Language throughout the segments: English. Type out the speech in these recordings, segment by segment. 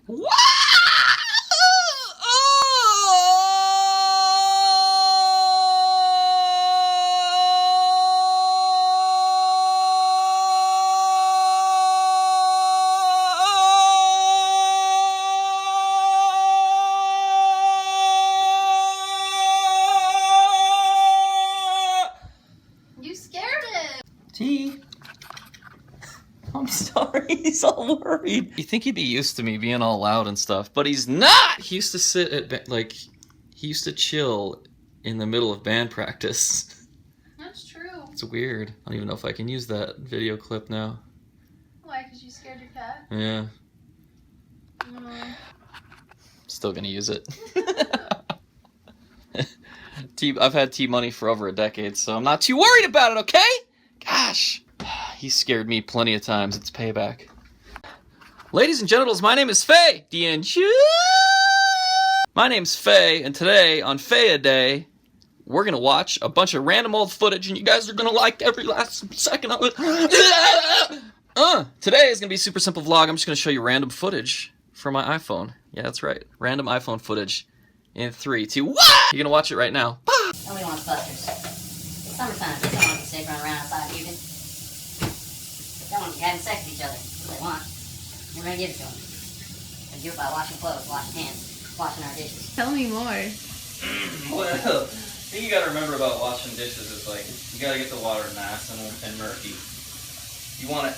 What? You scared it. T. I'm sorry, he's all worried. You think he'd be used to me being all loud and stuff, but he's not! He used to sit at, he used to chill in the middle of band practice. That's true. It's weird. I don't even know if I can use that video clip now. Why? Because you scared your cat? Yeah. Still gonna use it. I've had T-Money for over a decade, so I'm not too worried about it, okay? Gosh. He scared me plenty of times. It's payback. Ladies and genitals, my name is Fei. My name's Fei, and today on Fei A Day, we're gonna watch a bunch of random old footage, and you guys are gonna like every last second of it. Today is gonna be a super simple vlog. I'm just gonna show you random footage from my iPhone. Yeah, that's right. Random iPhone footage. In 3, 2, 1! You're gonna watch it right now. Nobody wants busters. It's summertime. Kids don't want to be safe running around outside puking. They don't want to be having sex with each other. That's what they want. We're going to give it to them. We do it by washing clothes, washing hands, washing our dishes. Tell me more. Well, the thing you gotta remember about washing dishes is, like, you gotta get the water nice and murky. You want it...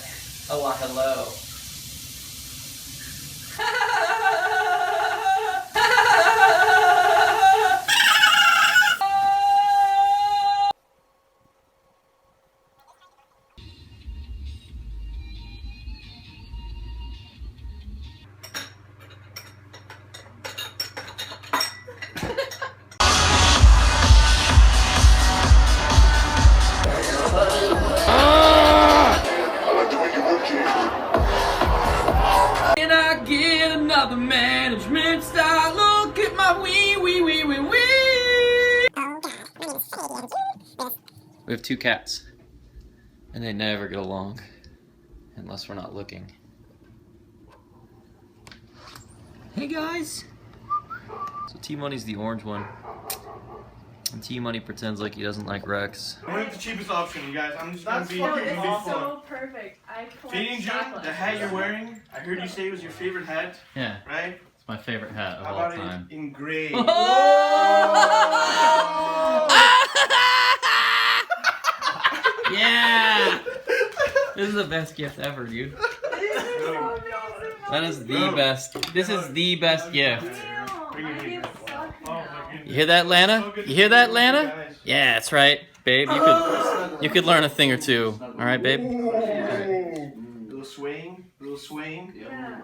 Oh, hello. Can I get another management style? Look at my wee. We have 2 cats, and they never get along unless we're not looking. Hey guys! So T-Money's the orange one, and T-Money pretends like he doesn't like Rex. I went with the cheapest option, you guys. I'm just gonna be So perfect. I Feeding June, the hat you're wearing, I heard you say it was your favorite hat, Yeah, right? it's my favorite hat of How all about time. it engraved? Yeah! This is the best gift ever, dude. That is the best. This is the best gift. You hear that, Lana? You hear that, Lana? Yeah, that's right, babe. You could learn a thing or two. All right, babe. Little swaying, little swaying. Yeah.